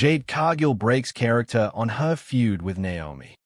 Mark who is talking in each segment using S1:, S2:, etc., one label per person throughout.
S1: Jade Cargill breaks character on her feud with Naomi.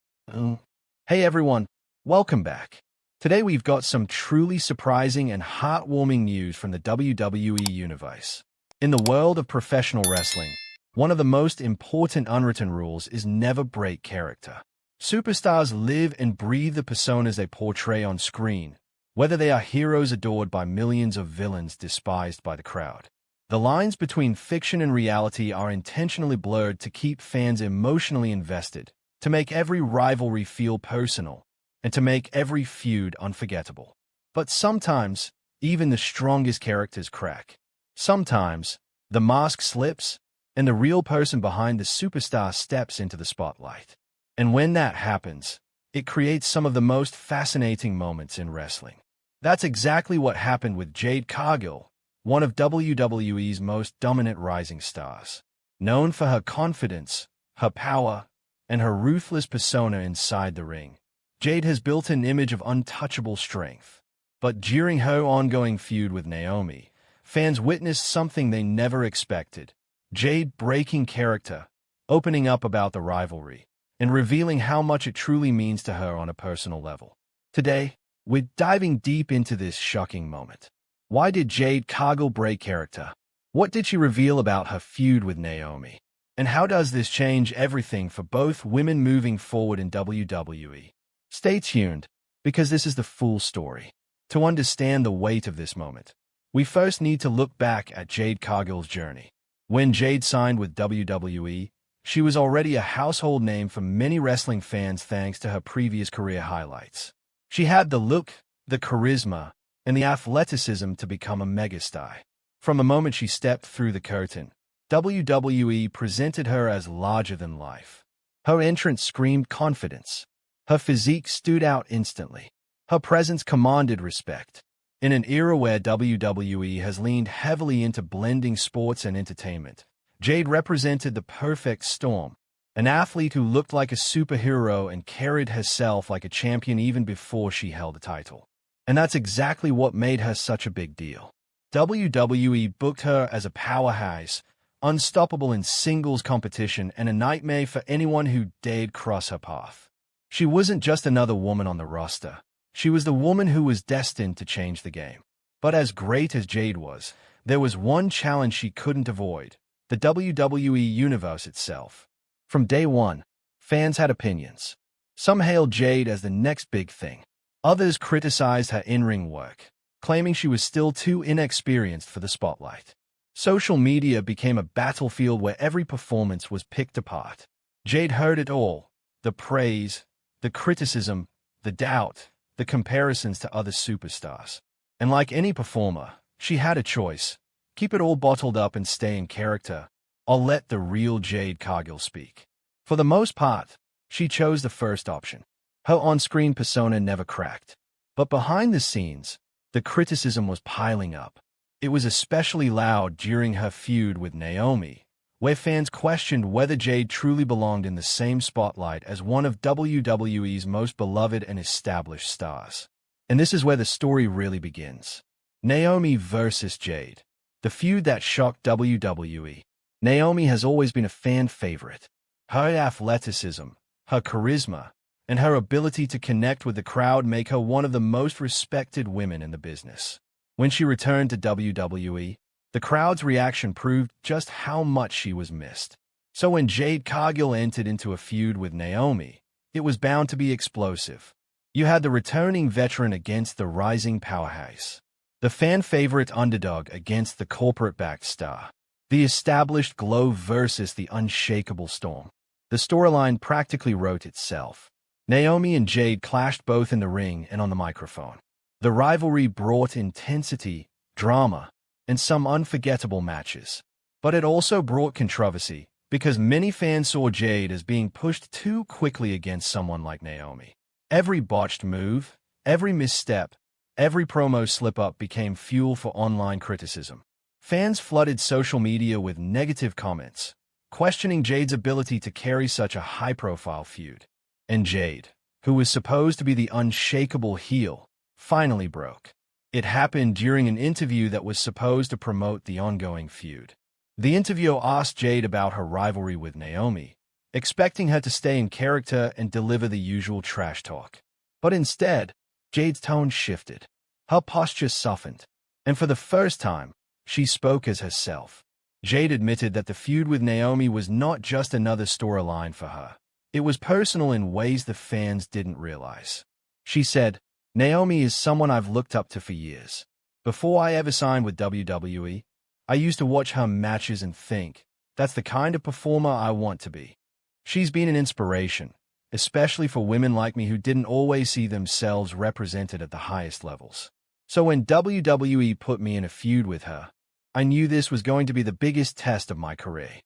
S1: Hey everyone, welcome back. Today we've got some truly surprising and heartwarming news from the WWE Universe. In the world of professional wrestling, one of the most important unwritten rules is never break character. Superstars live and breathe the personas they portray on screen, whether they are heroes adored by millions or villains despised by the crowd. The lines between fiction and reality are intentionally blurred to keep fans emotionally invested, to make every rivalry feel personal, and to make every feud unforgettable. But sometimes, even the strongest characters crack. Sometimes, the mask slips, and the real person behind the superstar steps into the spotlight. And when that happens, it creates some of the most fascinating moments in wrestling. That's exactly what happened with Jade Cargill, one of WWE's most dominant rising stars. Known for her confidence, her power, and her ruthless persona inside the ring, Jade has built an image of untouchable strength. But during her ongoing feud with Naomi, fans witnessed something they never expected. Jade breaking character, opening up about the rivalry, and revealing how much it truly means to her on a personal level. Today, we're diving deep into this shocking moment. Why did Jade Cargill break character? What did she reveal about her feud with Naomi? And how does this change everything for both women moving forward in WWE? Stay tuned, because this is the full story. To understand the weight of this moment, we first need to look back at Jade Cargill's journey. When Jade signed with WWE, she was already a household name for many wrestling fans thanks to her previous career highlights. She had the look, the charisma, and the athleticism to become a megastar. From the moment she stepped through the curtain, WWE presented her as larger than life. Her entrance screamed confidence. Her physique stood out instantly. Her presence commanded respect. In an era where WWE has leaned heavily into blending sports and entertainment, Jade represented the perfect storm, an athlete who looked like a superhero and carried herself like a champion even before she held a title. And that's exactly what made her such a big deal. WWE booked her as a powerhouse, unstoppable in singles competition and a nightmare for anyone who dared cross her path. She wasn't just another woman on the roster. She was the woman who was destined to change the game. But as great as Jade was, there was one challenge she couldn't avoid: the WWE Universe itself. From day one, fans had opinions. Some hailed Jade as the next big thing. Others criticized her in-ring work, claiming she was still too inexperienced for the spotlight. Social media became a battlefield where every performance was picked apart. Jade heard it all: the praise, the criticism, the doubt, the comparisons to other superstars. And like any performer, she had a choice: keep it all bottled up and stay in character, or let the real Jade Cargill speak. For the most part, she chose the first option. Her on-screen persona never cracked. But behind the scenes, the criticism was piling up. It was especially loud during her feud with Naomi, where fans questioned whether Jade truly belonged in the same spotlight as one of WWE's most beloved and established stars. And this is where the story really begins. Naomi versus Jade, the feud that shocked WWE. Naomi has always been a fan favorite. Her athleticism, her charisma, and her ability to connect with the crowd make her one of the most respected women in the business. When she returned to WWE, the crowd's reaction proved just how much she was missed. So when Jade Cargill entered into a feud with Naomi, it was bound to be explosive. You had the returning veteran against the rising powerhouse, the fan-favorite underdog against the corporate-backed star, the established glow versus the unshakable storm. The storyline practically wrote itself. Naomi and Jade clashed both in the ring and on the microphone. The rivalry brought intensity, drama, and some unforgettable matches. But it also brought controversy, because many fans saw Jade as being pushed too quickly against someone like Naomi. Every botched move, every misstep, every promo slip-up became fuel for online criticism. Fans flooded social media with negative comments, questioning Jade's ability to carry such a high-profile feud. And Jade, who was supposed to be the unshakable heel, finally broke. It happened during an interview that was supposed to promote the ongoing feud. The interviewer asked Jade about her rivalry with Naomi, expecting her to stay in character and deliver the usual trash talk. But instead, Jade's tone shifted. Her posture softened, and for the first time, she spoke as herself. Jade admitted that the feud with Naomi was not just another storyline for her. It was personal in ways the fans didn't realize. She said, "Naomi is someone I've looked up to for years. Before I ever signed with WWE, I used to watch her matches and think, that's the kind of performer I want to be. She's been an inspiration, especially for women like me who didn't always see themselves represented at the highest levels. So when WWE put me in a feud with her, I knew this was going to be the biggest test of my career."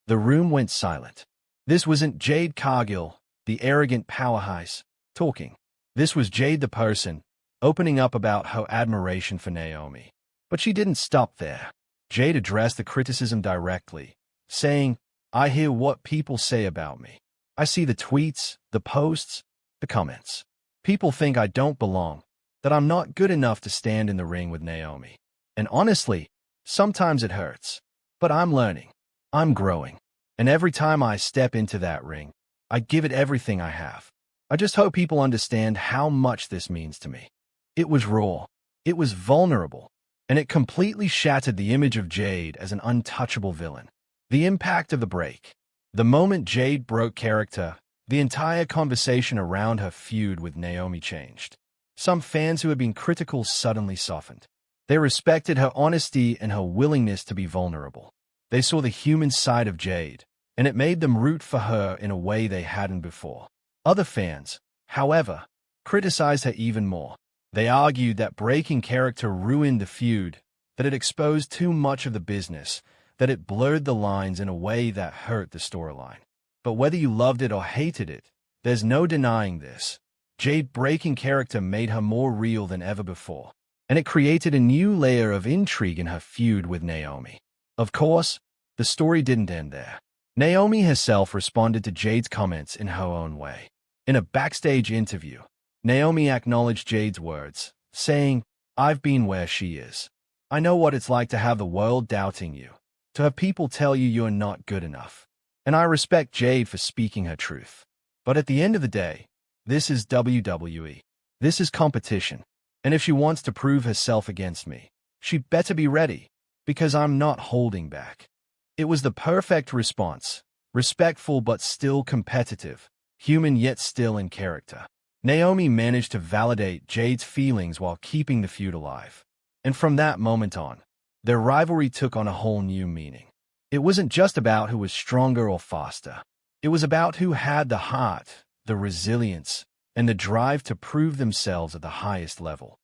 S1: The room went silent. This wasn't Jade Cargill, the arrogant powerhouse, talking. This was Jade the person, opening up about her admiration for Naomi. But she didn't stop there. Jade addressed the criticism directly, saying, "I hear what people say about me. I see the tweets, the posts, the comments. People think I don't belong, that I'm not good enough to stand in the ring with Naomi. And honestly, sometimes it hurts. But I'm learning. I'm growing. And every time I step into that ring, I give it everything I have. I just hope people understand how much this means to me." It was raw. It was vulnerable. And it completely shattered the image of Jade as an untouchable villain. The impact of the break. The moment Jade broke character, the entire conversation around her feud with Naomi changed. Some fans who had been critical suddenly softened. They respected her honesty and her willingness to be vulnerable. They saw the human side of Jade, and it made them root for her in a way they hadn't before. Other fans, however, criticized her even more. They argued that breaking character ruined the feud, that it exposed too much of the business, that it blurred the lines in a way that hurt the storyline. But whether you loved it or hated it, there's no denying this. Jade breaking character made her more real than ever before, and it created a new layer of intrigue in her feud with Naomi. Of course, the story didn't end there. Naomi herself responded to Jade's comments in her own way. In a backstage interview, Naomi acknowledged Jade's words, saying, "I've been where she is. I know what it's like to have the world doubting you, to have people tell you you're not good enough. And I respect Jade for speaking her truth. But at the end of the day, this is WWE. This is competition. And if she wants to prove herself against me, she'd better be ready, because I'm not holding back." It was the perfect response, respectful but still competitive, human yet still in character. Naomi managed to validate Jade's feelings while keeping the feud alive. And from that moment on, their rivalry took on a whole new meaning. It wasn't just about who was stronger or faster. It was about who had the heart, the resilience, and the drive to prove themselves at the highest level.